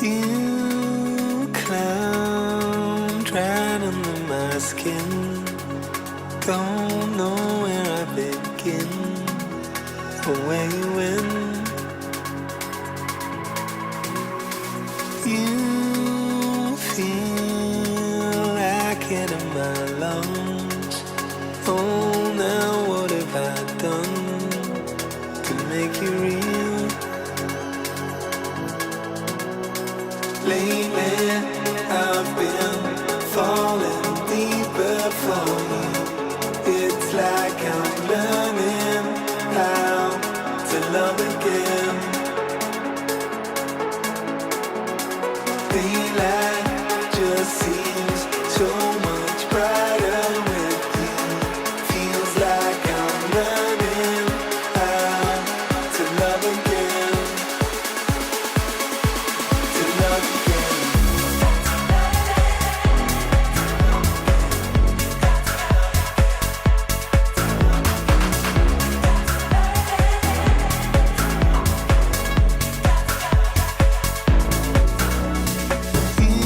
You clown, right under my skin. Don't know where I begin or where you end. You feel like it in my lungs. Oh, now what have I done to make you real? Lately, I've been falling deeper for you. It's like I'm learning how to love again. Daylight just seems so much brighter with you. Feels like I'm learning how to love again. To love again. You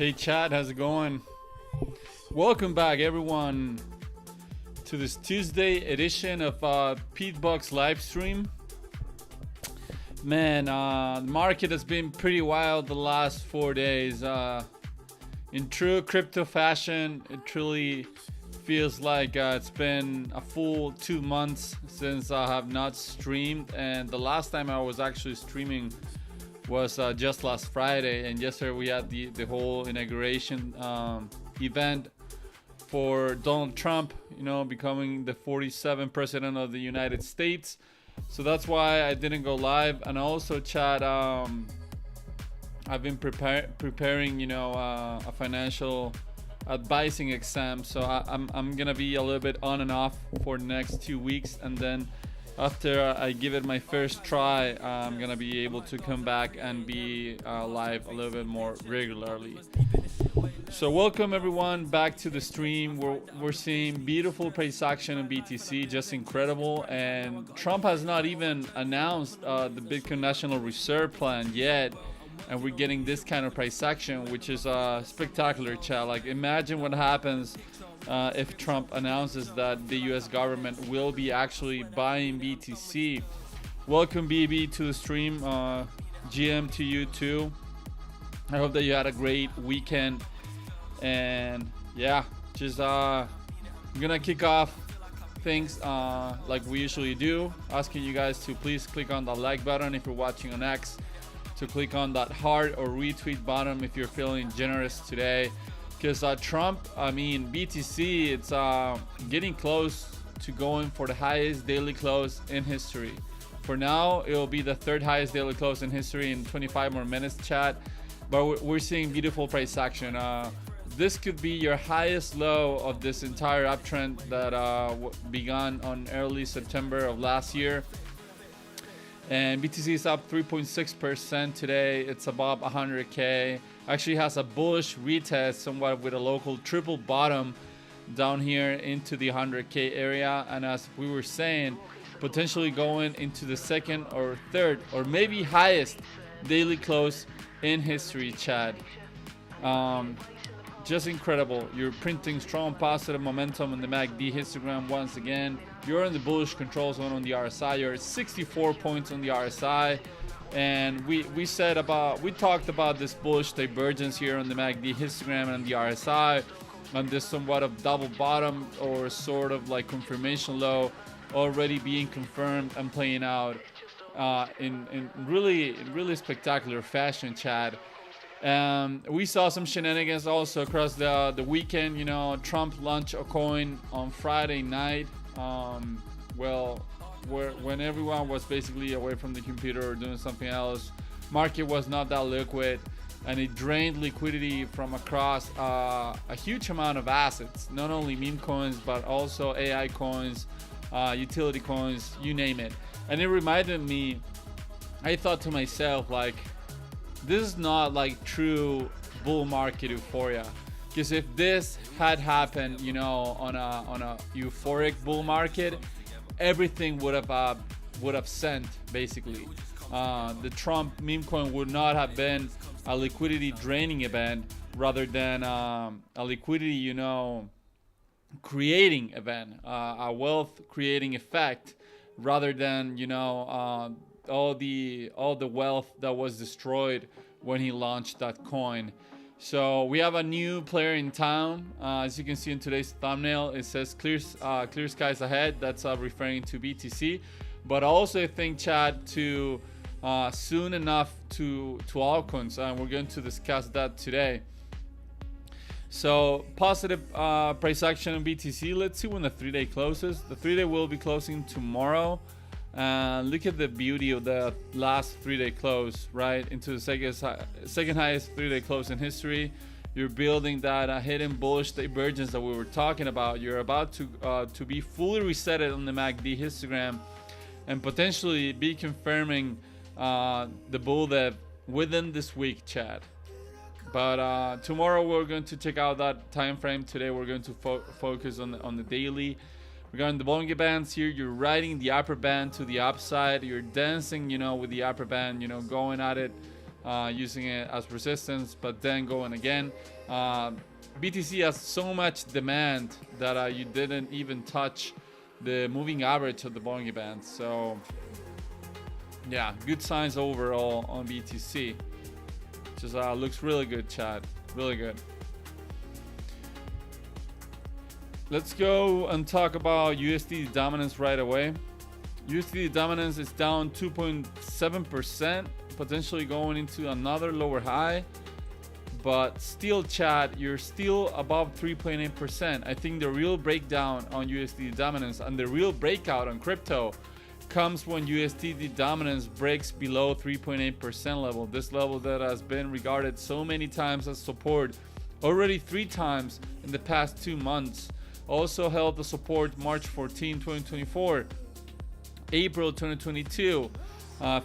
Hey Chad, how's it going? Welcome back everyone to this Tuesday edition of Pete Buck's live stream. Man, the market has been pretty wild the last 4 days. In true crypto fashion, it truly feels like it's been a full 2 months since I have not streamed, and the last time I was actually streaming was just last Friday, and yesterday we had the whole inauguration event for Donald Trump, becoming the 47th president of the United States. So that's why I didn't go live. And also, Chad, I've been preparing, a financial advising exam. So I'm gonna be a little bit on and off for the next 2 weeks, and then after I give it my first try, I'm gonna be able to come back and be live a little bit more regularly. So welcome everyone back to the stream. We're seeing beautiful price action in BTC, just incredible. And Trump has not even announced the Bitcoin National Reserve Plan yet, and we're getting this kind of price action, which is spectacular, Chad. Like, imagine what happens if Trump announces that the US government will be actually buying BTC. Welcome BB to the stream. GM to you too. I hope that you had a great weekend. And yeah, just I'm gonna kick off things like we usually do, asking you guys to please click on the like button if you're watching on X, to click on that heart or retweet button if you're feeling generous today. Because BTC, it's getting close to going for the highest daily close in history. For now, it will be the third highest daily close in history in 25 more minutes, chat. But we're seeing beautiful price action. This could be your highest low of this entire uptrend that began on early September of last year. And BTC is up 3.6% today. It's above 100K. Actually has a bullish retest somewhat with a local triple bottom down here into the 100K area. And as we were saying, potentially going into the second or third or maybe highest daily close in history, Chad. Just incredible. You're printing strong positive momentum on the MACD histogram once again. You're in the bullish control zone on the RSI. You're at 64 points on the RSI. And we talked about this bullish divergence here on the MACD histogram and the RSI, and this somewhat of double bottom or sort of like confirmation low already being confirmed and playing out in really spectacular fashion, Chad. We saw some shenanigans also across the weekend. Trump launched a coin on Friday night. When everyone was basically away from the computer or doing something else, market was not that liquid, and it drained liquidity from across a huge amount of assets, not only meme coins but also AI coins, utility coins, you name it. And it reminded me, I thought to myself, like, this is not like true bull market euphoria. Because if this had happened, on a euphoric bull market, everything would have sent basically. The Trump meme coin would not have been a liquidity draining event, rather than a liquidity, creating event, a wealth creating effect, rather than all the wealth that was destroyed when he launched that coin. So we have a new player in town. As you can see in today's thumbnail, it says clear skies ahead. That's referring to BTC, but also I think, Chad, to soon enough to altcoins, and we're going to discuss that today. So positive price action on BTC. Let's see when the 3-day closes. The 3-day will be closing tomorrow. Look at the beauty of the last 3-day close, right into the second highest 3-day close in history. You're building that hidden bullish divergence that we were talking about. You're about to be fully resetted on the MACD histogram, and potentially be confirming the bull dev within this week, Chad. But tomorrow we're going to check out that time frame. Today we're going to focus on the daily. Regarding the Bollinger Bands here, you're riding the upper band to the upside. You're dancing, with the upper band, going at it using it as resistance, but then going again. BTC has so much demand that you didn't even touch the moving average of the Bollinger Band. So yeah, good signs overall on BTC. Just looks really good, Chad. Really good. Let's go and talk about USD dominance right away. USD dominance is down 2.7%, potentially going into another lower high. But still, Chad, you're still above 3.8%. I think the real breakdown on USD dominance and the real breakout on crypto comes when USD dominance breaks below 3.8% level. This level that has been regarded so many times as support, already 3 times in the past 2 months. Also held the support March 14, 2024, April 2022,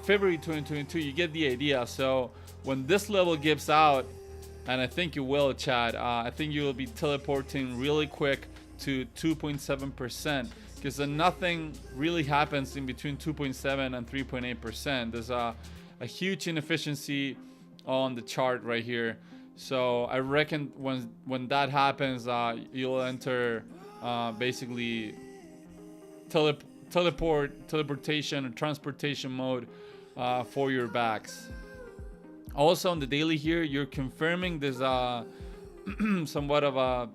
February 2022. You get the idea. So when this level gives out, and I think you will, Chad, I think you will be teleporting really quick to 2.7%, because nothing really happens in between 2.7 and 3.8%. There's a huge inefficiency on the chart right here. So I reckon when that happens, you'll enter basically teleportation or transportation mode for your backs. Also on the daily here, you're confirming this somewhat of a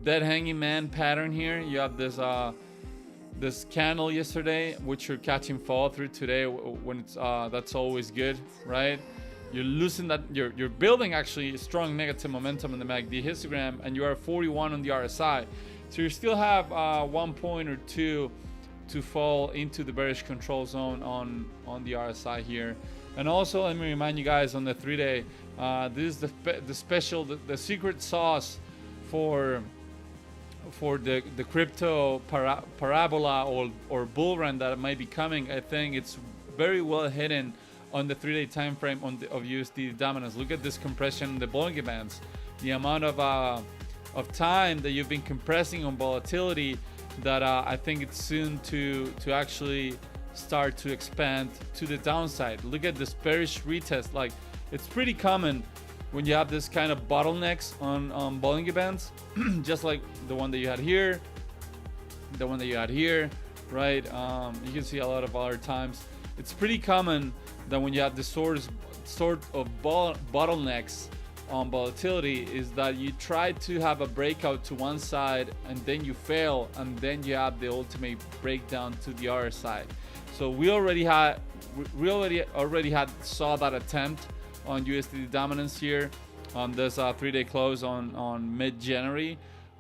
dead hanging man pattern here. You have this candle yesterday, which you're catching fall through today. When it's that's always good, right? You're losing that. You're building actually strong negative momentum in the MACD histogram, and you are 41 on the RSI. So you still have 1 point or 2 to fall into the bearish control zone on the RSI here. And also, let me remind you guys on the 3-day, this is the special, the secret sauce for the crypto parabola or bull run that might be coming. I think it's very well hidden on the 3-day time frame of USD dominance. Look at this compression in the Bollinger Bands. The amount of time that you've been compressing on volatility, that I think it's soon to actually start to expand to the downside. Look at this bearish retest. Like, it's pretty common when you have this kind of bottlenecks on Bollinger Bands, just like the one that you had here, the one that you had here, right? You can see a lot of other times. It's pretty common that when you have this sort of bottlenecks on volatility, is that you try to have a breakout to one side and then you fail, and then you have the ultimate breakdown to the other side. So we already saw that attempt on USD dominance here on this 3-day close on mid-January,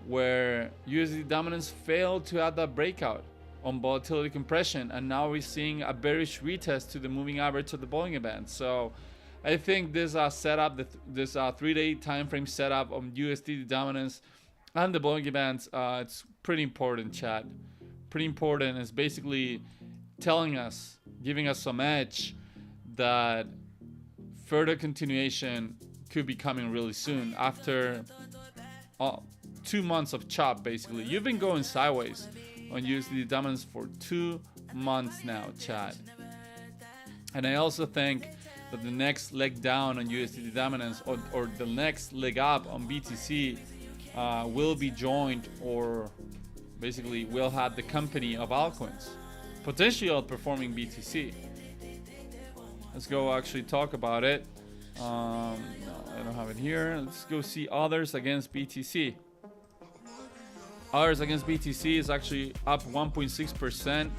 where USD dominance failed to have that breakout on volatility compression, and now we're seeing a bearish retest to the moving average of the Bollinger Band. So I think this setup, this 3-day time frame setup on USD dominance and the Bollinger Bands, it's pretty important, chat. Pretty important. It's basically telling us, giving us some edge that further continuation could be coming really soon after 2 months of chop. Basically, you've been going sideways on USD dominance for 2 months now, chat. And I also think that the next leg down on USD dominance, or the next leg up on BTC, will be joined, or basically will have the company of altcoins, potentially outperforming BTC. Let's go actually talk about it. No, I don't have it here. Let's go see others against BTC. Others against BTC is actually up 1.6%. It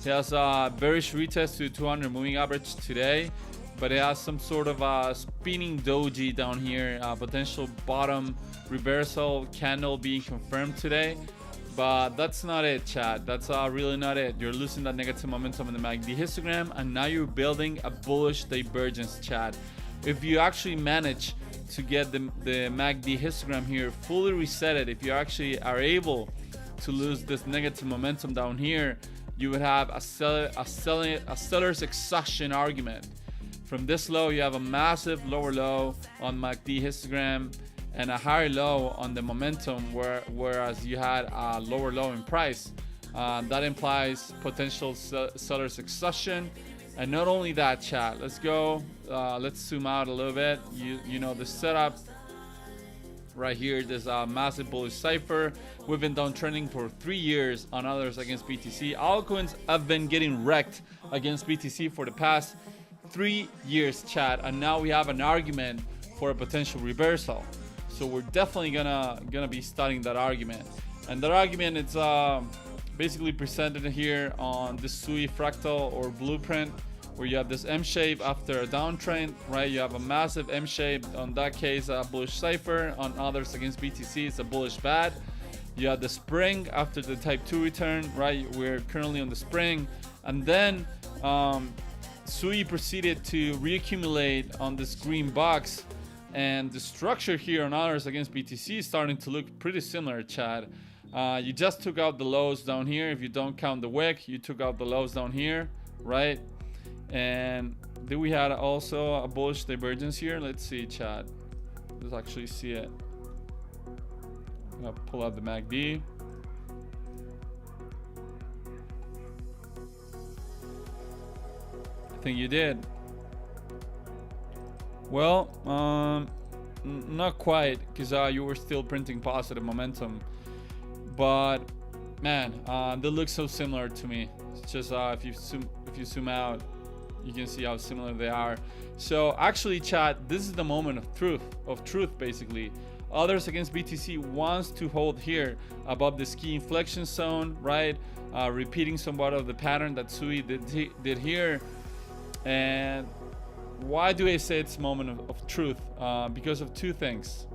has a bearish retest to 200 moving average today, but it has some sort of a spinning doji down here, potential bottom reversal candle being confirmed today. But that's not it, chat. That's really not it. You're losing that negative momentum in the MACD histogram, and now you're building a bullish divergence, chat. If you actually manage to get the MACD histogram here fully resetted, if you actually are able to lose this negative momentum down here, you would have a seller's exhaustion argument. From this low, you have a massive lower low on MACD histogram and a higher low on the momentum, whereas you had a lower low in price. That implies potential seller's exhaustion. And not only that, chat, let's go let's zoom out a little bit. You know the setup right here. This massive bullish cipher. We've been downtrending for 3 years on others against BTC. Altcoins have been getting wrecked against BTC for the past 3 years, chat, and now we have an argument for a potential reversal. So we're definitely gonna be studying that argument, and that argument is basically presented here on this SUI fractal or blueprint, where you have this M shape after a downtrend, right? You have a massive M shape. On that case, a bullish cipher. On others against BTC, it's a bullish bad. You have the spring after the type 2 return, right? We're currently on the spring, and then SUI proceeded to reaccumulate on this green box, and the structure here on others against BTC is starting to look pretty similar, Chad. You just took out the lows down here. If you don't count the wick, you took out the lows down here, right? And then we had also a bullish divergence here. Let's see, Chad. Let's actually see it. I'm gonna pull out the MACD. I think you did. Well, not quite, because you were still printing positive momentum. But man, they look so similar to me. It's just if you zoom out, you can see how similar they are. So actually, chat, this is the moment of truth basically. Others against BTC wants to hold here above this key inflection zone, right? Repeating somewhat of the pattern that SUI did here. And why do I say it's a moment of truth? Because of two things.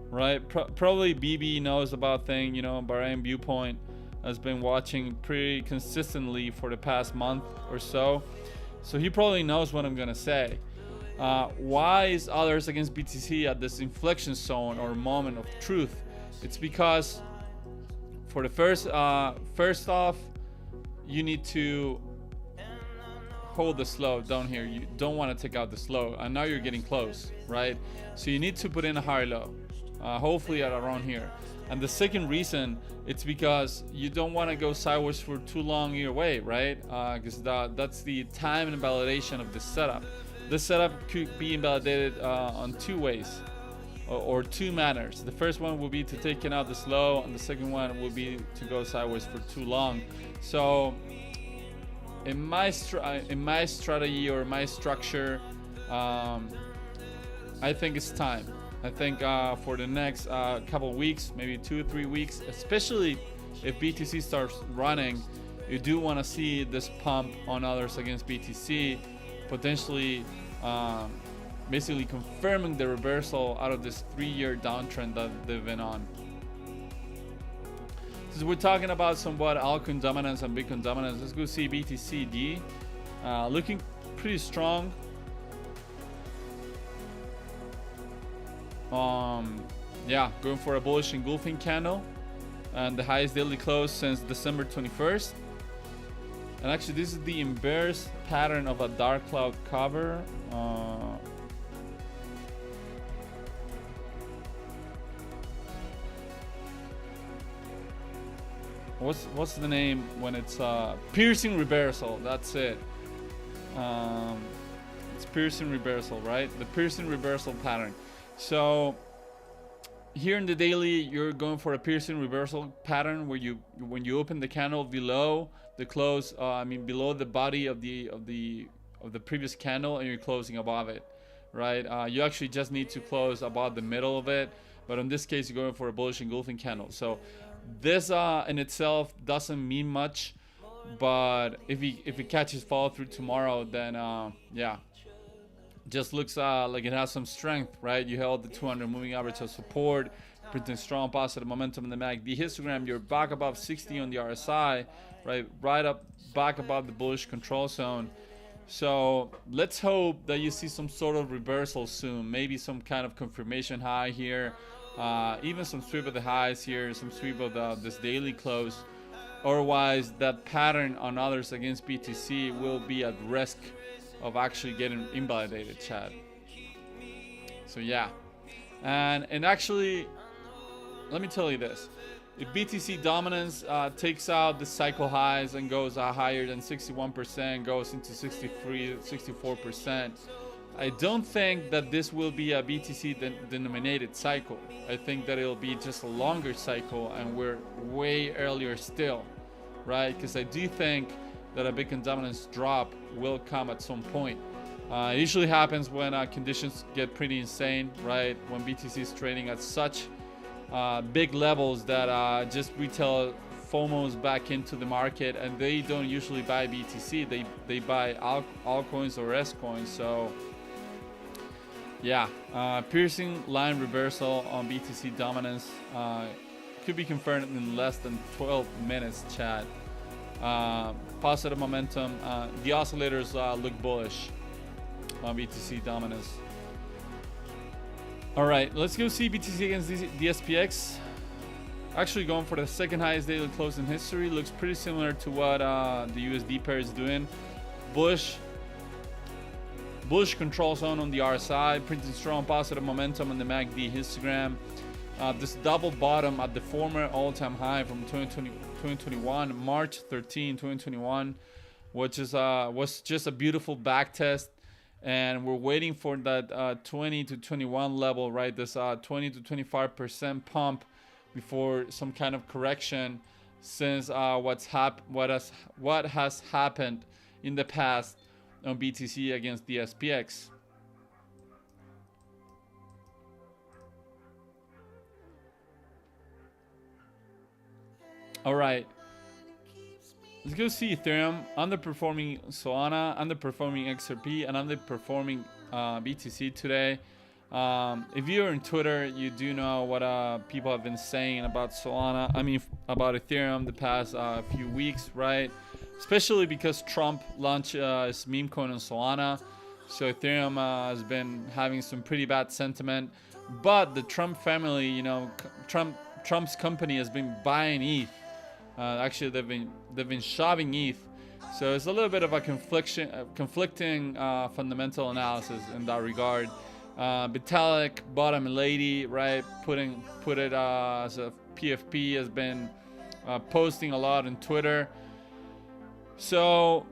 Right, probably BB knows about thing. You know, Bahrain Viewpoint has been watching pretty consistently for the past month or so, so he probably knows what I'm gonna say. Why is others against BTC at this inflection zone or moment of truth? It's because for the first off, you need to hold the slow down here. You don't want to take out the slow, and now you're getting close, right? So you need to put in a higher low. Hopefully at around here. And the second reason, it's because you don't want to go sideways for too long either way, right? Because that's the time and validation of this setup. This setup could be invalidated on two ways or two manners. The first one will be to take out the slow, and the second one will be to go sideways for too long. So in my strategy or my structure, I think it's time. I think for the next couple of weeks, maybe 2 or 3 weeks, especially if BTC starts running, you do want to see this pump on others against BTC, potentially basically confirming the reversal out of this 3-year downtrend that they've been on. Since we're talking about somewhat altcoin dominance and Bitcoin dominance, let's go see BTCD. Looking pretty strong. Yeah, going for a bullish engulfing candle, and the highest daily close since December 21st. And actually, this is the inverse pattern of a dark cloud cover. What's the name when it's piercing reversal? That's it. It's piercing reversal, right? The piercing reversal pattern. So here in the daily, you're going for a piercing reversal pattern where when you open the candle below the close, below the body of the previous candle, and you're closing above it, right? You actually just need to close above the middle of it, but in this case, you're going for a bullish engulfing candle. So this in itself doesn't mean much, but if it catches follow through tomorrow, then yeah. Just looks like it has some strength, right? You held the 200 moving average as support, printing strong positive momentum in the MACD histogram. You're back above 60 on the RSI, right up back above the bullish control zone. So let's hope that you see some sort of reversal soon, maybe some kind of confirmation high here, even some sweep of the highs here, some sweep of this daily close. Otherwise, that pattern on others against BTC will be at risk of actually getting invalidated, Chad. So yeah, and actually, let me tell you this: if BTC dominance takes out the cycle highs and goes higher than 61%, goes into 63, 64%, I don't think that this will be a BTC denominated cycle. I think that it'll be just a longer cycle, and we're way earlier still, right? Because I do think that a Bitcoin dominance drop will come at some point. It usually happens when conditions get pretty insane, right? When BTC is trading at such big levels that just retail FOMOs back into the market, and they don't usually buy BTC. They buy altcoins or S coins. So yeah, piercing line reversal on BTC dominance could be confirmed in less than 12 minutes, chat. Positive momentum. The oscillators look bullish on BTC dominance. All right, let's go see BTC against the SPX. Actually going for the second highest daily close in history. Looks pretty similar to what the USD pair is doing. Bullish control zone on the RSI, printing strong positive momentum on the MACD histogram. This double bottom at the former all-time high from 2021, March 13, 2021, which is was just a beautiful back test. And we're waiting for that 20 to 21 level, right? This 20 to 25% pump before some kind of correction, since what has happened in the past on BTC against the SPX. All right. Let's go see Ethereum underperforming Solana, underperforming XRP, and underperforming BTC today. If you're on Twitter, you do know what people have been saying about Solana. I mean, about Ethereum the past few weeks, right? Especially because Trump launched his meme coin on Solana. So Ethereum has been having some pretty bad sentiment. But the Trump family, you know, Trump's company has been buying ETH. Actually, they've been shoving ETH, so it's a little bit of a conflicting fundamental analysis in that regard. Vitalik Bottom Lady, right, put it as a PFP, has been posting a lot on Twitter. So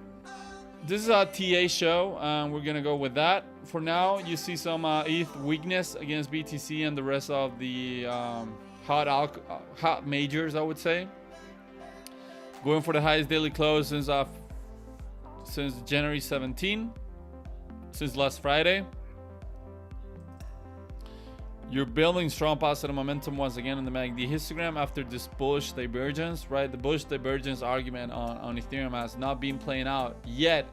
this is a TA show, and we're gonna go with that. For now, you see some ETH weakness against BTC and the rest of the hot majors, I would say. Going for the highest daily close since January 17, since last Friday. You're building strong positive momentum once again in the MACD histogram after this bullish divergence, right? The bullish divergence argument on Ethereum has not been playing out yet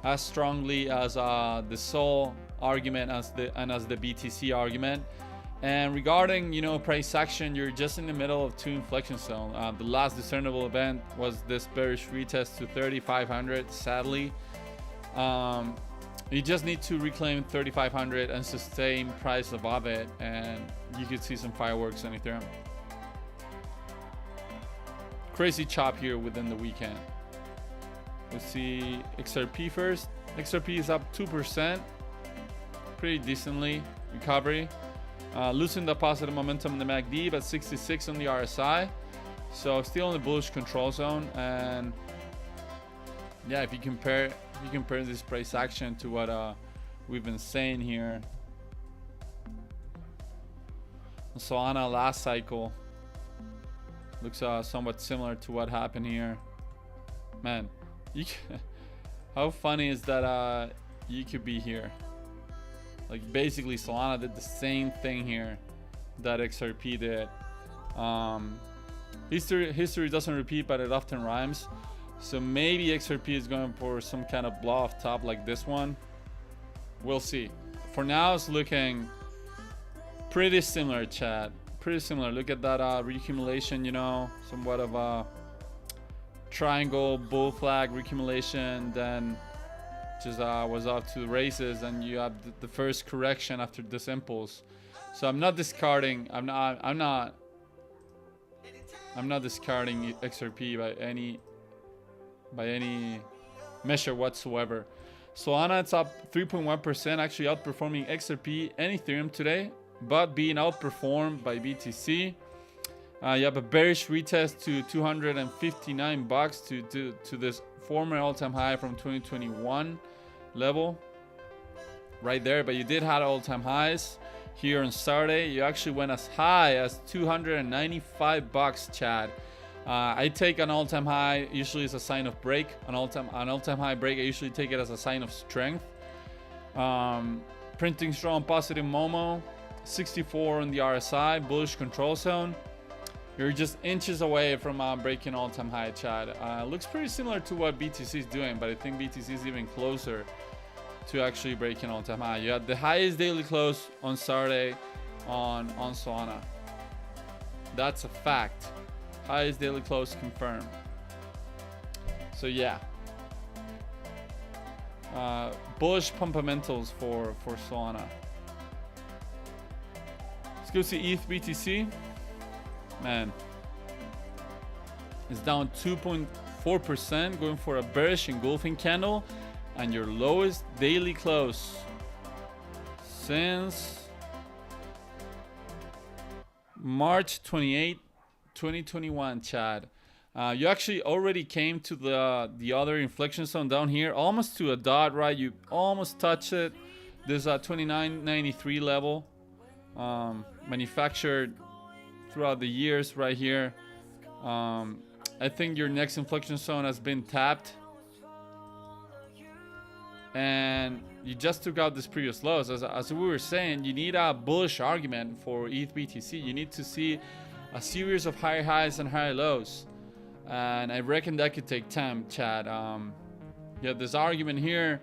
as strongly as the Sol argument as the BTC argument. And regarding, you know, price action, you're just in the middle of two inflection zones. The last discernible event was this bearish retest to 3,500. Sadly, you just need to reclaim 3,500 and sustain price above it, and you could see some fireworks on Ethereum. Crazy chop here within the weekend. Let's see XRP first. XRP is up 2%, pretty decently. Recovery. Losing the positive momentum in the MACD, but 66 on the RSI. So still in the bullish control zone. And yeah, if you compare this price action to what we've been saying here, Solana last cycle looks somewhat similar to what happened here. Man, how funny is that you could be here? Like basically Solana did the same thing here that XRP did. History doesn't repeat, but it often rhymes. So maybe XRP is going for some kind of blow off top like this one. We'll see. For now, it's looking pretty similar, chat. Pretty similar. Look at that reaccumulation, you know, somewhat of a triangle bull flag reaccumulation, then just was off to the races, and you have the first correction after this impulse. So I'm not discarding. I'm not discarding XRP by any measure whatsoever. Solana, it's up 3.1%, actually outperforming XRP and Ethereum today, but being outperformed by BTC. You have a bearish retest to 259 bucks to this former all-time high from 2021 level right there. But you did have all-time highs here on Saturday. You actually went as high as 295 bucks, Chad. I take an all-time high usually as a sign of break. An all-time high break, I usually take it as a sign of strength. Printing strong positive Momo, 64 on the RSI, bullish control zone. You're just inches away from breaking all-time high, Chad. Looks pretty similar to what BTC is doing, but I think BTC is even closer to actually breaking all-time high. You had the highest daily close on Saturday on Solana. That's a fact. Highest daily close confirmed. So yeah. Bullish fundamentals for Solana. Let's go see ETH BTC. Man, it's down 2.4%, going for a bearish engulfing candle, and your lowest daily close since March 28, 2021, Chad. You actually already came to the other inflection zone down here, almost to a dot, right? You almost touched it. This 29.93 level, manufactured throughout the years right here. I think your next inflection zone has been tapped, and you just took out this previous lows. As we were saying, you need a bullish argument for ETH BTC. You need to see a series of higher highs and higher lows, and I reckon that could take time, Chad. Yeah, this argument here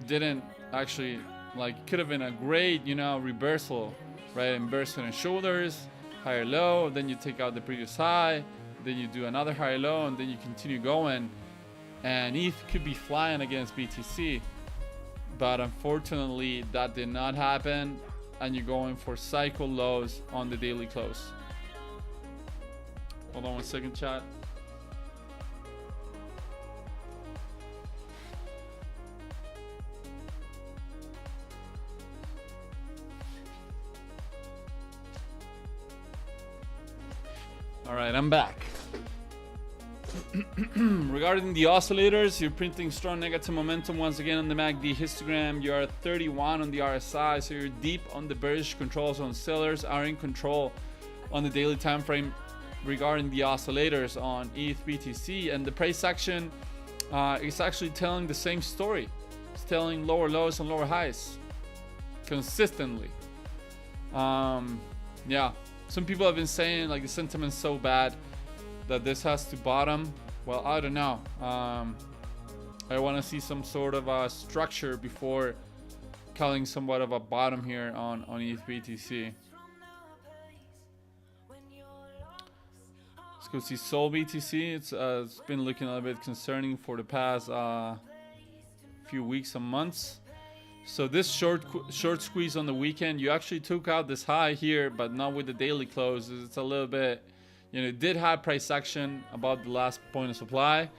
didn't actually, like, could have been a great, reversal, right? Inversion and shoulders, higher low, then you take out the previous high, then you do another higher low, and then you continue going, and ETH could be flying against BTC. But unfortunately that did not happen, and you're going for cycle lows on the daily close. Hold on one second, chat. All right, I'm back. Regarding the oscillators, you're printing strong negative momentum once again on the MACD histogram. You are at 31 on the RSI, so you're deep on the bearish control zone. Sellers are in control on the daily time frame regarding the oscillators on ETH BTC, and the price action is actually telling the same story. It's telling lower lows and lower highs consistently. Yeah. Some people have been saying, like, the sentiment's so bad that this has to bottom. Well, I don't know. I want to see some sort of a structure before calling somewhat of a bottom here on ETH BTC. Let's go see Sol BTC. It's been looking a little bit concerning for the past few weeks and months. So this short squeeze on the weekend, you actually took out this high here, but not with the daily close. It's a little bit, it did have price action about the last point of supply.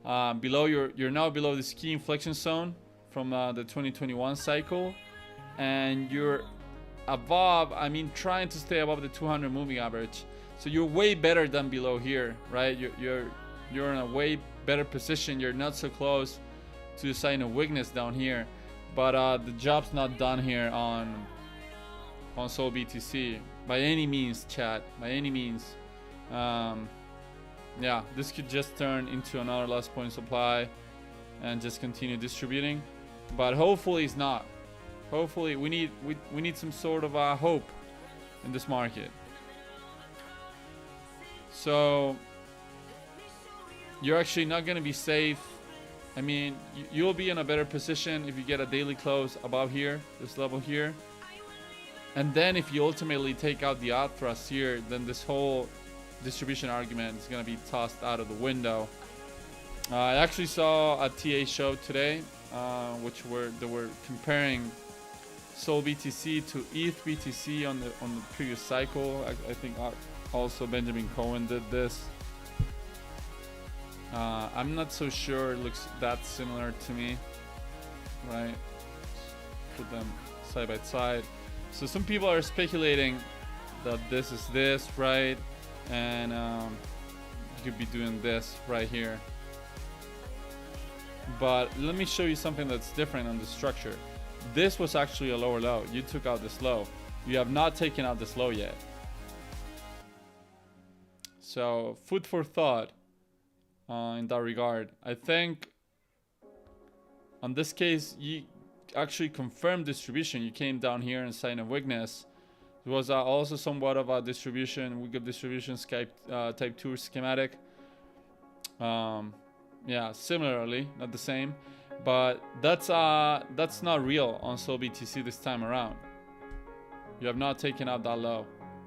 Below, you're now below this key inflection zone from the 2021 cycle, and you're above, trying to stay above the 200 moving average. So you're way better than below here, right? You're in a way better position. You're not so close to the sign of weakness down here. But the job's not done here on Sol BTC by any means, chat. By any means. Yeah, this could just turn into another last point supply and just continue distributing. But hopefully it's not. Hopefully we need some sort of hope in this market. So you're actually not going to be safe. You'll be in a better position if you get a daily close above here, this level here. And then if you ultimately take out the out thrust here, then this whole distribution argument is going to be tossed out of the window. I actually saw a TA show today, they were comparing Sol BTC to ETH BTC on the previous cycle. I think also Benjamin Cohen did this. I'm not so sure it looks that similar to me, right? Put them side by side. So some people are speculating that this is this, right? And you could be doing this right here. But let me show you something that's different on the structure. This was actually a lower low. You took out this low. You have not taken out this low yet. So food for thought in that regard. I think on this case, you actually confirmed distribution. You came down here and sign of weakness. It was also somewhat of a distribution, weak of distribution type 2 schematic. Yeah, similarly, not the same, but that's not real on Sol BTC this time around. You have not taken out that low.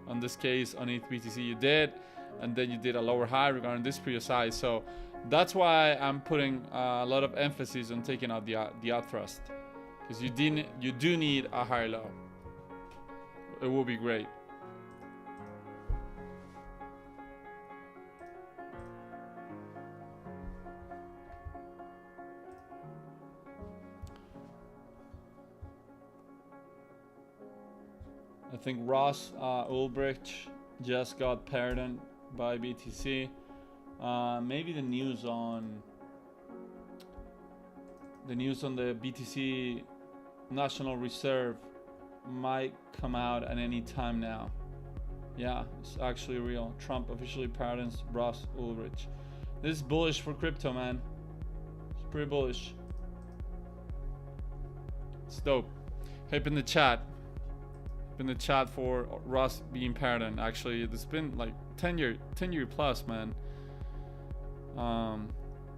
On this case, on ETH BTC you did, and then you did a lower high regarding this previous high. So that's why I'm putting a lot of emphasis on taking out the out thrust, because you do need a higher low. It will be great. I think Ross Ulbricht just got pardoned by BTC. Maybe the news on the BTC National Reserve might come out at any time now. Yeah, it's actually real. Trump officially pardons Ross Ulbricht. This is bullish for crypto, man. It's pretty bullish. It's dope. Hype in the chat. In the chat for Ross being pardoned. Actually, it's been like 10 year plus, man.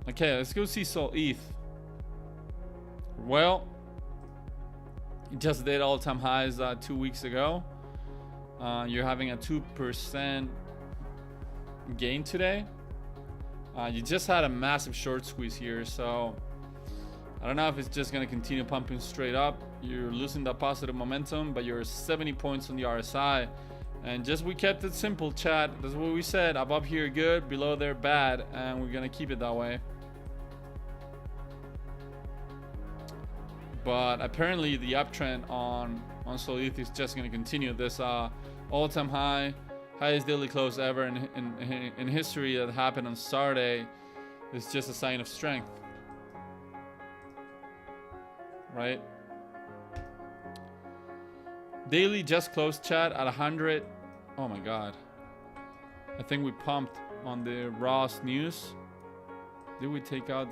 Okay, let's go see Sol ETH. Well, it just did all-time highs 2 weeks ago. You're having a 2% gain today. You just had a massive short squeeze here, so I don't know if it's just gonna continue pumping straight up. You're losing that positive momentum, but you're 70 points on the RSI. And just we kept it simple, chat. That's what we said. Above here good, below there bad, and we're gonna keep it that way. But apparently the uptrend on Sol ETH is just gonna continue. This all-time high, highest daily close ever in history that happened on Saturday is just a sign of strength, right? Daily just closed, chat, at 100. Oh my god. I think we pumped on the Ross news. Did we take out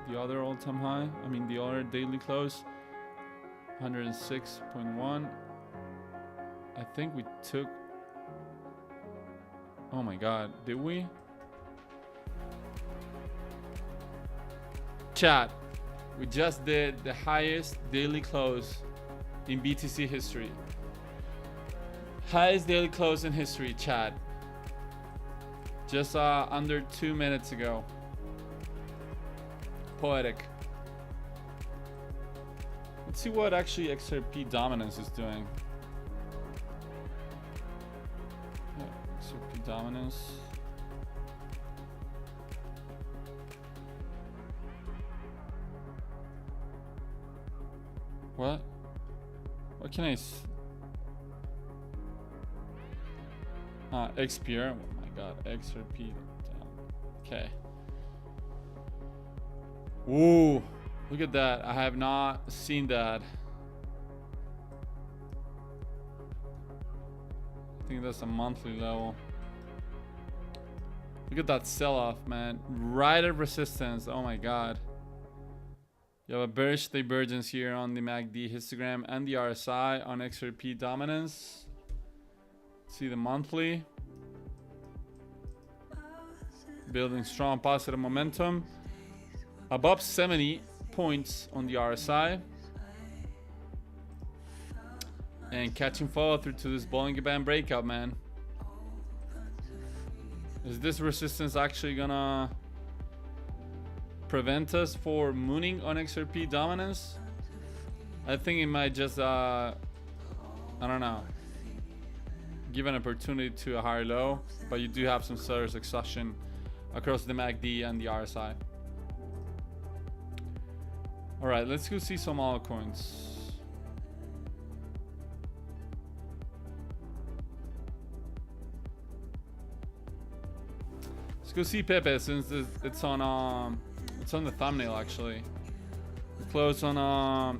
the other all-time high? I mean the other daily close. 106.1. I think we took... Oh my god. Did we? Chat. We just did the highest daily close in BTC history. Highest daily close in history, chat. Just under 2 minutes ago. Poetic. Let's see what actually XRP dominance is doing. Yeah, XRP dominance. What? What can I XPR. Oh my god, XRP. Okay. Ooh, look at that. I have not seen that. I think that's a monthly level. Look at that sell-off, man. Right at resistance. Oh my god. You have a bearish divergence here on the MACD histogram and the RSI on XRP dominance. See the monthly. Building strong positive momentum. Above 70 points on the RSI. And catching follow through to this Bollinger Band breakout, man. Is this resistance actually gonna prevent us for mooning on XRP dominance? I think it might just I don't know, give an opportunity to a higher low, but you do have some seller's exhaustion across the MACD and the RSI. All right, let's go see some altcoins. go see Pepe since it's on the thumbnail actually. We closed on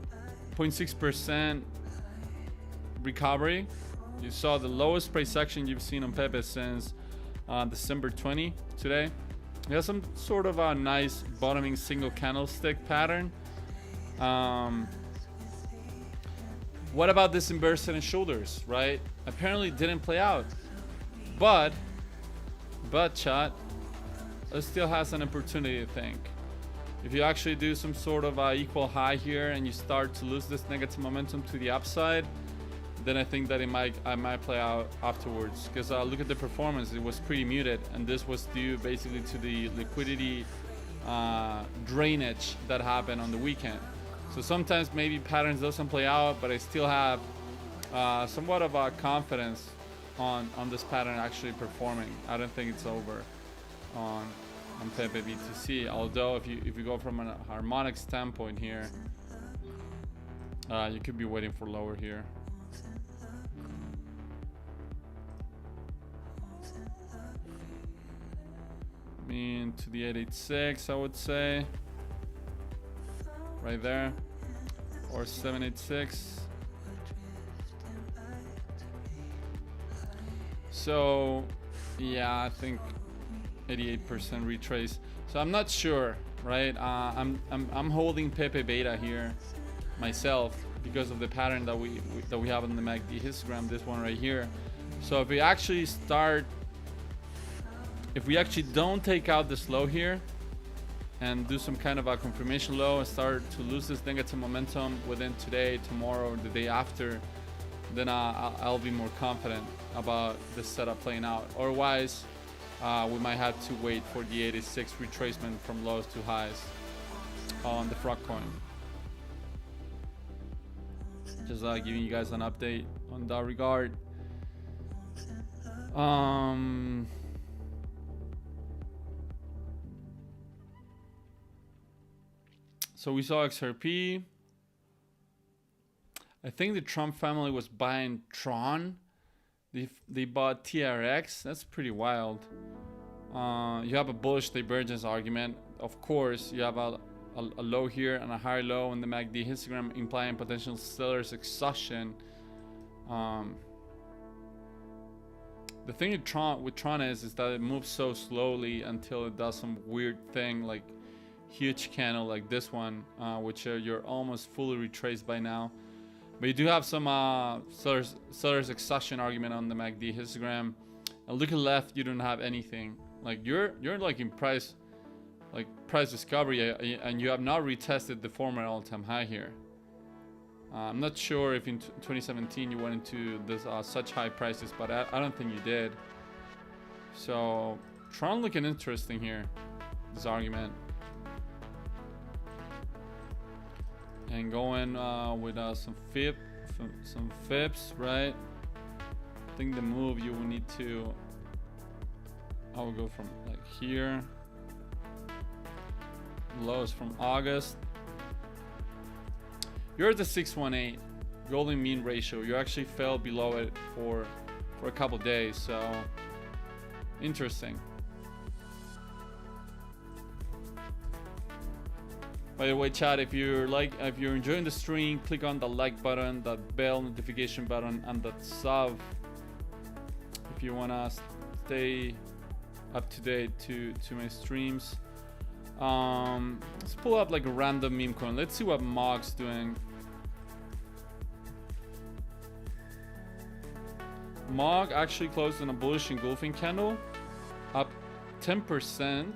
0.6% recovery. You saw the lowest price action you've seen on Pepe since December 20 today. It has some sort of a nice bottoming single candlestick pattern. What about this inverse head and shoulders, right? Apparently didn't play out, but chat, it still has an opportunity to think. If you actually do some sort of equal high here and you start to lose this negative momentum to the upside, then I think that I might play out afterwards. Because look at the performance, it was pretty muted, and this was due basically to the liquidity drainage that happened on the weekend. So sometimes maybe patterns doesn't play out, but I still have somewhat of a confidence on this pattern actually performing. I don't think it's over on Pepe BTC. Although if you go from a harmonic standpoint here, you could be waiting for lower here. I mean, to the 886, I would say. Right there. Or 786. So, yeah, I think 88% retrace. So I'm not sure, right? I'm holding Pepe Beta here myself because of the pattern that we have on the MACD histogram, this one right here. So if we actually don't take out this low here and do some kind of a confirmation low and start to lose this negative momentum within today, tomorrow, or the day after, then I'll be more confident about this setup playing out. Otherwise, we might have to wait for the 86 retracement from lows to highs on the frog coin. Just giving you guys an update on that regard. So we saw XRP. I think the Trump family was buying Tron. They bought TRX. That's pretty wild. You have a bullish divergence argument. Of course, you have a low here and a higher low in the MACD histogram, implying potential seller's exhaustion. The thing with Tron is that it moves so slowly until it does some weird thing like huge candle like this one, which you're almost fully retraced by now. But you do have some seller's exhaustion argument on the MACD histogram. And look at left, you don't have anything. Like you're like in price discovery, and you have not retested the former all-time high here. I'm not sure if in 2017 you went into this such high prices, but I don't think you did. So Tron looking interesting here, this argument. And going with some fips, right? I think the move you will need to. I will go from like here. Lows from August. You're at the 618 golden mean ratio. You actually fell below it for a couple days, so interesting. By the way, chat, if you're enjoying the stream, click on the like button, that bell notification button, and that sub if you wanna stay up to date to my streams. Let's pull up like a random meme coin. Let's see what Mog's doing. Mog actually closed on a bullish engulfing candle, up 10%.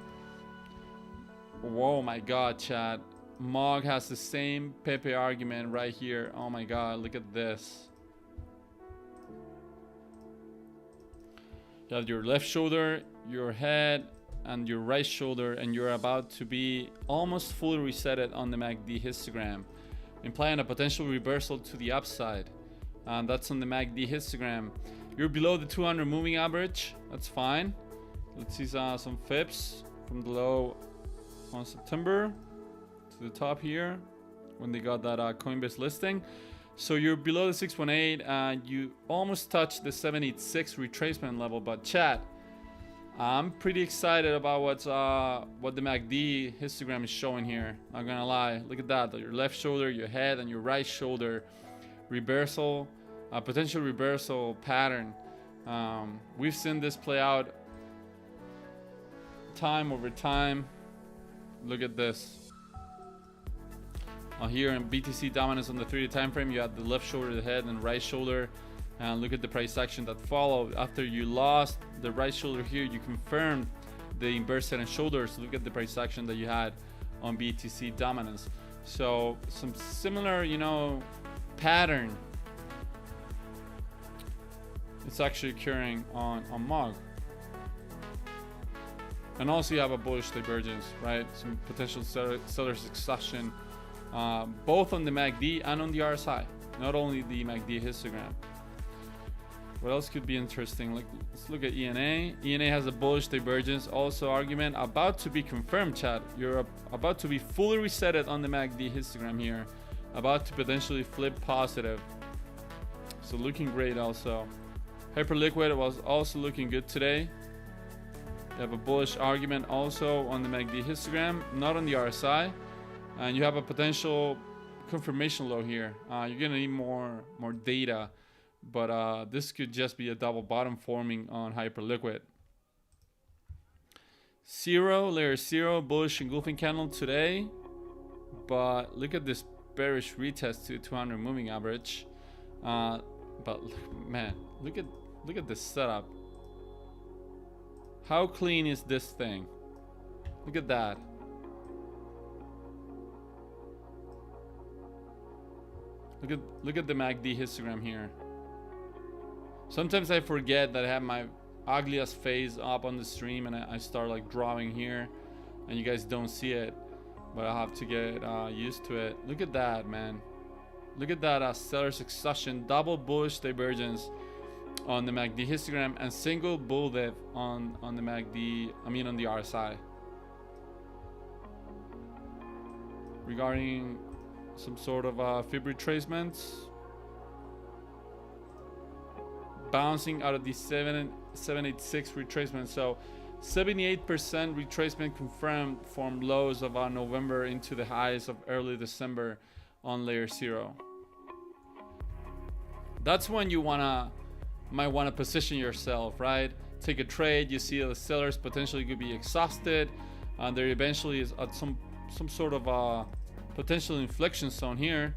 Whoa, my God, chat. Mog has the same Pepe argument right here. Oh my God, look at this. You have your left shoulder, your head, and your right shoulder, and you're about to be almost fully resetted on the MACD histogram, implying a potential reversal to the upside. And that's on the MACD histogram. You're below the 200 moving average. That's fine. Let's see some fips from the low on September to the top here when they got that Coinbase listing. So you're below the 618 and you almost touched the 786 retracement level. But chat, I'm pretty excited about what the MACD histogram is showing here. Not gonna lie, look at that. Your left shoulder, your head, and your right shoulder reversal, potential reversal pattern. We've seen this play out time over time. Look at this. Here in BTC dominance on the 3-day time frame, you have the left shoulder, the head, and right shoulder. And look at the price action that followed. After you lost the right shoulder here, you confirmed the inverse head and shoulders. Look at the price action that you had on BTC dominance. So some similar, pattern. It's actually occurring on MOG. And also you have a bullish divergence, right? Some potential seller succession, both on the MACD and on the RSI, not only the MACD histogram. What else could be interesting? Let's look at ENA. ENA has a bullish divergence, also argument about to be confirmed, chat. You're about to be fully resetted on the MACD histogram here, about to potentially flip positive. So looking great also. Hyperliquid was also looking good today. You have a bullish argument also on the MACD histogram, not on the RSI. And you have a potential confirmation low here. You're gonna need more data, but this could just be a double bottom forming on Hyperliquid. Layer 0, bullish engulfing candle today, but look at this bearish retest to 200 moving average. But man, look at this setup. How clean is this thing? Look at that. Look at the MACD histogram here. Sometimes I forget that I have my ugliest face up on the stream and I start like drawing here and you guys don't see it, but I have to get used to it. Look at that, man. Look at that seller succession, double bullish divergence on the MACD histogram and single bull dip on the MACD, on the RSI. Regarding some sort of fib retracements, bouncing out of the 786 retracement. So 78% retracement confirmed from lows of November into the highs of early December on layer 0. That's when you might wanna position yourself, right? Take a trade. You see the sellers potentially could be exhausted, and there eventually is at some sort of potential inflection zone here,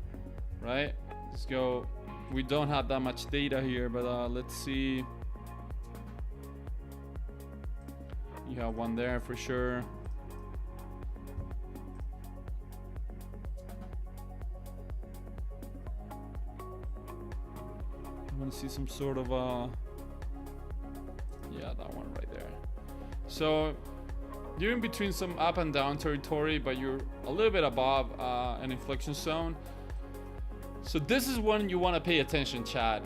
right? Let's go. We don't have that much data here, but let's see. You have one there for sure. I want to see some sort of yeah, that one right there. So you're in between some up and down territory, but you're a little bit above an inflection zone. So this is when you want to pay attention, chat.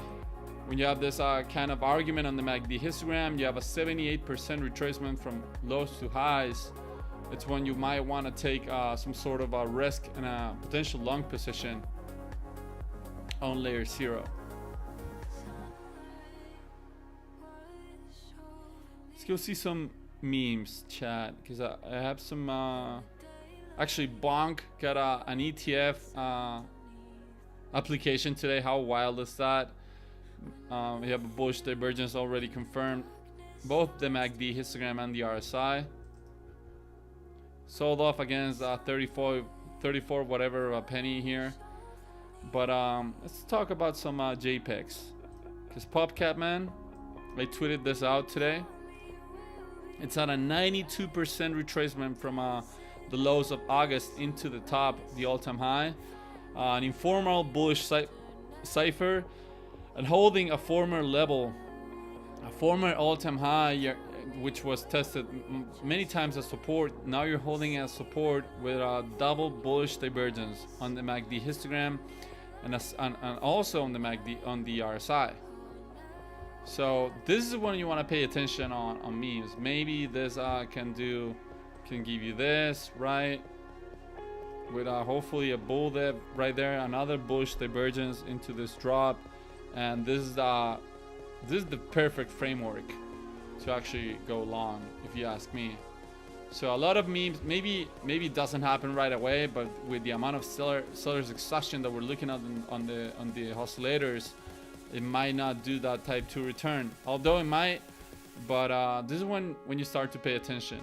When you have this kind of argument on the MACD histogram, you have a 78% retracement from lows to highs. It's when you might want to take some sort of a risk and a potential long position on layer 0. Let's go see some memes, chat, because I have some actually Bonk got an ETF application today. How wild is that? We have a bullish divergence already confirmed, both the MACD histogram and the RSI. Sold off against 34 whatever a penny here. But let's talk about some JPEGs, because PopCap, man, I tweeted this out today. It's at a 92% retracement from the lows of August into the top, the all-time high. An informal bullish cipher, and holding a former level, a former all-time high, which was tested many times as support. Now you're holding as support with a double bullish divergence on the MACD histogram, and also on the MACD on the RSI. So this is when you want to pay attention on memes. Maybe this can give you this, right? With hopefully a bull dip right there, another bullish divergence into this drop, and this is the perfect framework to actually go long, if you ask me. So a lot of memes, maybe it doesn't happen right away, but with the amount of sellers exhaustion that we're looking at on the oscillators, it might not do that type 2 return. Although it might, but this is when you start to pay attention,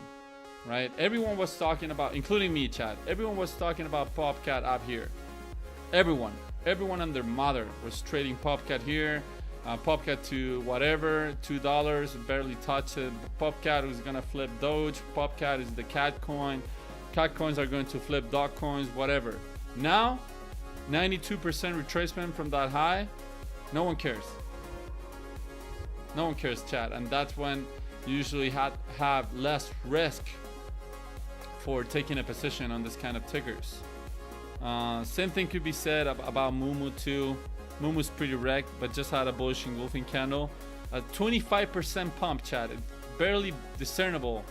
right? Everyone was talking about, including me, chat. Everyone was talking about PopCat up here. Everyone and their mother was trading PopCat here. PopCat to whatever, $2, barely touched it. PopCat was gonna flip Doge. PopCat is the cat coin. Cat coins are going to flip dog coins, whatever. Now, 92% retracement from that high. No one cares. No one cares, chat. And that's when you usually have less risk for taking a position on this kind of tickers. Same thing could be said about Mumu too. Mumu's pretty wrecked, but just had a bullish engulfing candle. A 25% pump, chat. It's barely discernible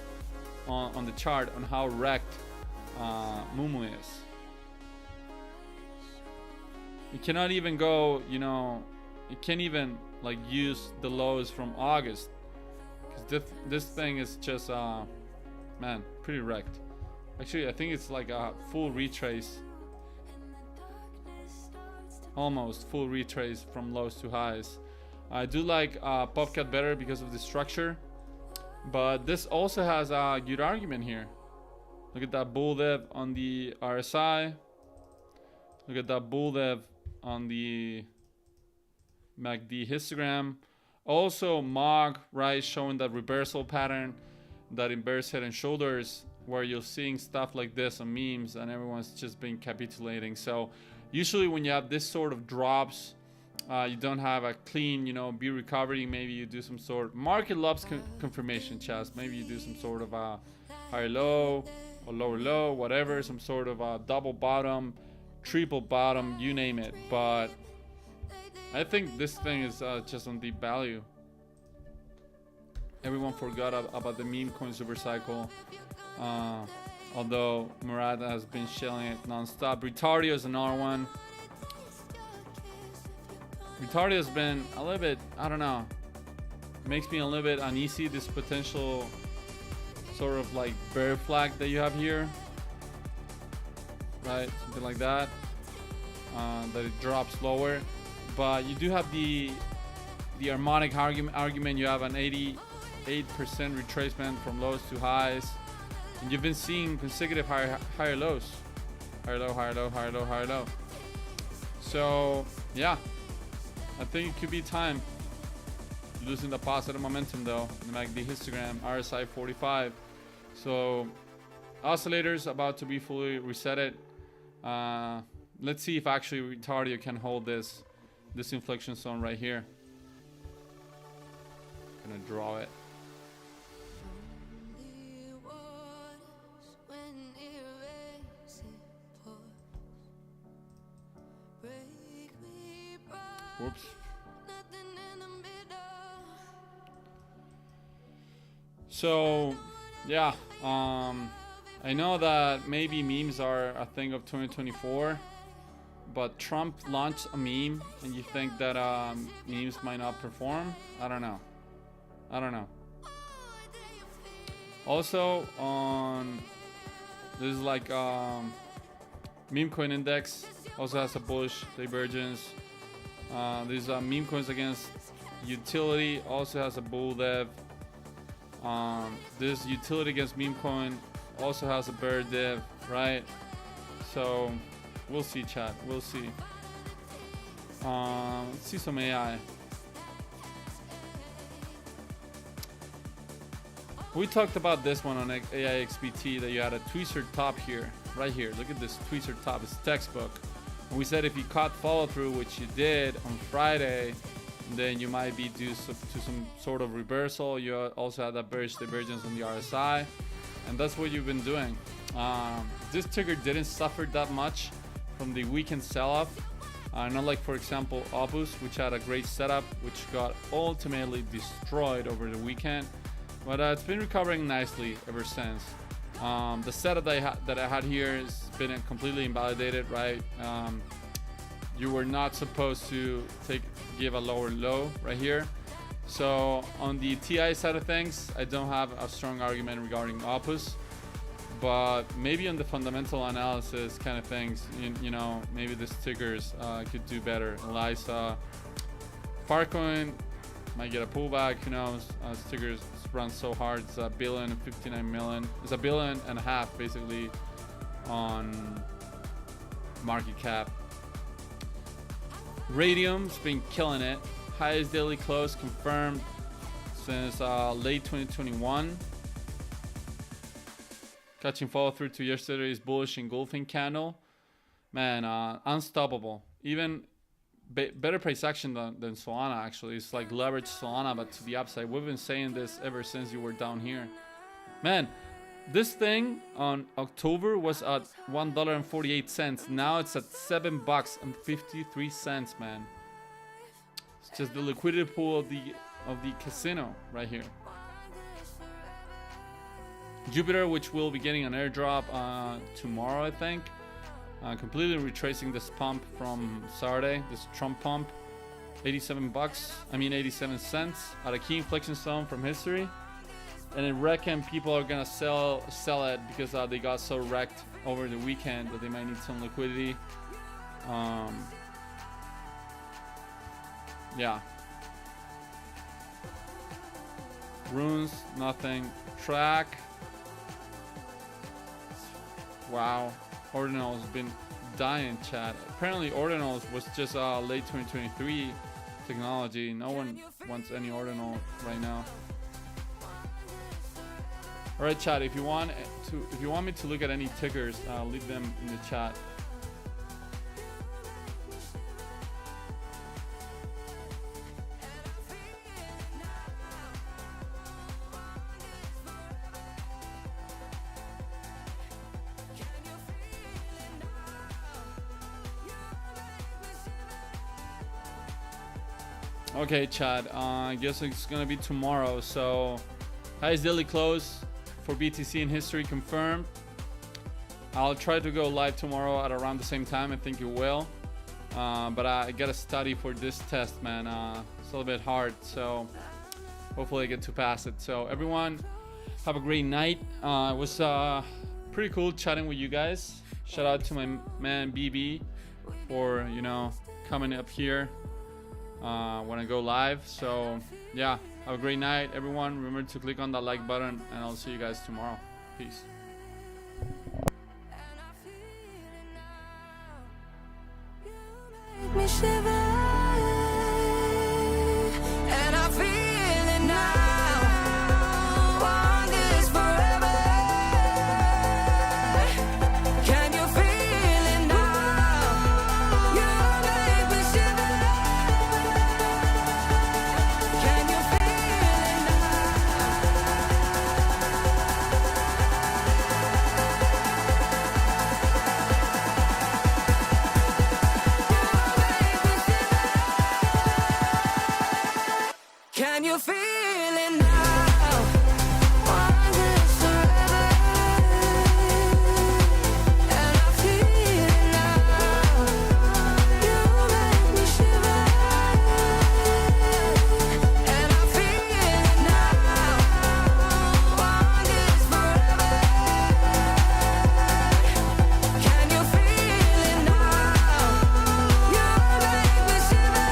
on the chart on how wrecked Mumu is. You cannot even go, you can't even like use the lows from August, because this thing is just, man, pretty wrecked. Actually, I think it's like a full retrace. Almost full retrace from lows to highs. I do like PopCat better because of the structure, but this also has a good argument here. Look at that bull dev on the RSI. Look at that bull dev on the MACD histogram. Also MOG, right, showing that reversal pattern, that inverse head and shoulders, where you're seeing stuff like this on memes and everyone's just been capitulating. So usually when you have this sort of drops, you don't have a clean, B recovery. Maybe you do some sort. Market loves confirmation, chats. Maybe you do some sort of a higher low or lower low, whatever. Some sort of a double bottom, triple bottom, you name it. But I think this thing is just on deep value. Everyone forgot about the meme coin super cycle. Although Murad has been shelling it non-stop. Retardio is another one. Retardio has been a little bit, I don't know, makes me a little bit uneasy, this potential sort of like bear flag that you have here, right? Something like that, that it drops lower. But you do have the harmonic argument. You have an 88% retracement from lows to highs. And you've been seeing consecutive higher lows. Higher low, higher low, higher low, higher low. So, yeah. I think it could be time. Losing the positive momentum though. The MACD histogram, RSI 45. So, oscillators about to be fully resetted. Let's see if actually Retardio can hold this inflection zone right here. Gonna draw it. Whoops. So, yeah, I know that maybe memes are a thing of 2024, but Trump launched a meme, and you think that memes might not perform? I don't know. Also, this is like meme coin index also has a bullish divergence. These meme coins against utility also has a bull dev. This utility against meme coin also has a bear dev, right? So we'll see, chat. We'll see. Let's see some AI. We talked about this one on AI XBT, that you had a tweezer top here, right here. Look at this tweezer top. It's textbook. And we said if you caught follow through, which you did on Friday, then you might be due to some sort of reversal. You also had that bearish divergence on the RSI, and that's what you've been doing. This ticker didn't suffer that much from the weekend sell-off, not like, for example, Opus, which had a great setup, which got ultimately destroyed over the weekend. But it's been recovering nicely ever since. The setup that I had here has been completely invalidated, right? You were not supposed to give a lower low right here. So on the TI side of things, I don't have a strong argument regarding Opus, but maybe on the fundamental analysis kind of things, you know, maybe the stickers could do better. Elisa, Farcoin might get a pullback, who knows. Stickers run so hard. It's $1 billion and 59 million. It's $1.5 billion basically on market cap. Radium's been killing it. Highest daily close confirmed since late 2021. Catching follow through to yesterday's bullish engulfing candle. Man, unstoppable. Even better price action than Solana, actually. It's like leverage Solana, but to the upside. We've been saying this ever since you were down here. Man, this thing on October was at $1.48. Now it's at $7.53, man. It's just the liquidity pool of the casino right here. Jupiter, which will be getting an airdrop tomorrow, I think. Completely retracing this pump from Saturday, this Trump pump. 87 cents at a key inflection zone from history. And I reckon people are gonna sell it because they got so wrecked over the weekend that they might need some liquidity. Yeah. Runes, nothing. Track. Wow. Ordinal's been dying, chat. Apparently Ordinals was just late 2023 technology. No one wants any Ordinal right now. Alright, chat, if you want me to look at any tickers, leave them in the chat. Okay, Chad, I guess it's gonna be tomorrow. So highest daily close for BTC in history confirmed. I'll try to go live tomorrow at around the same time. I think it will, but I gotta study for this test, man. It's a little bit hard, so hopefully I get to pass it. So everyone, have a great night. It was pretty cool chatting with you guys. Shout out to my man BB for, you know, coming up here when I go live. So yeah, have a great night, everyone. Remember to click on that like button, and I'll see you guys tomorrow. Peace. Me shiver, and I feel it now. Want this forever. Can you feel it now? You make me shiver. Can you feel it Can you feel it now? Want this forever. And I feel it now. You make me shiver. And I feel it now. Want this forever. Can you feel it now? You make me shiver.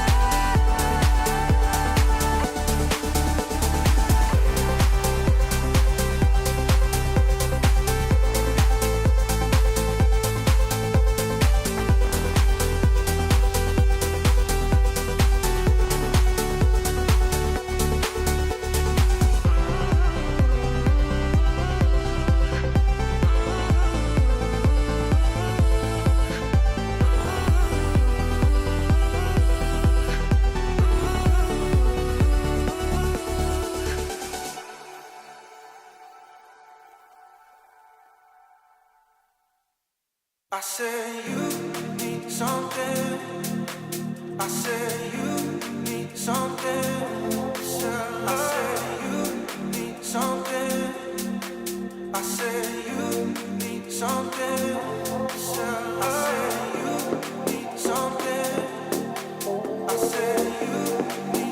I said you need something. I said you need something. I said you need something. I said you need something. I said you need something. I said you need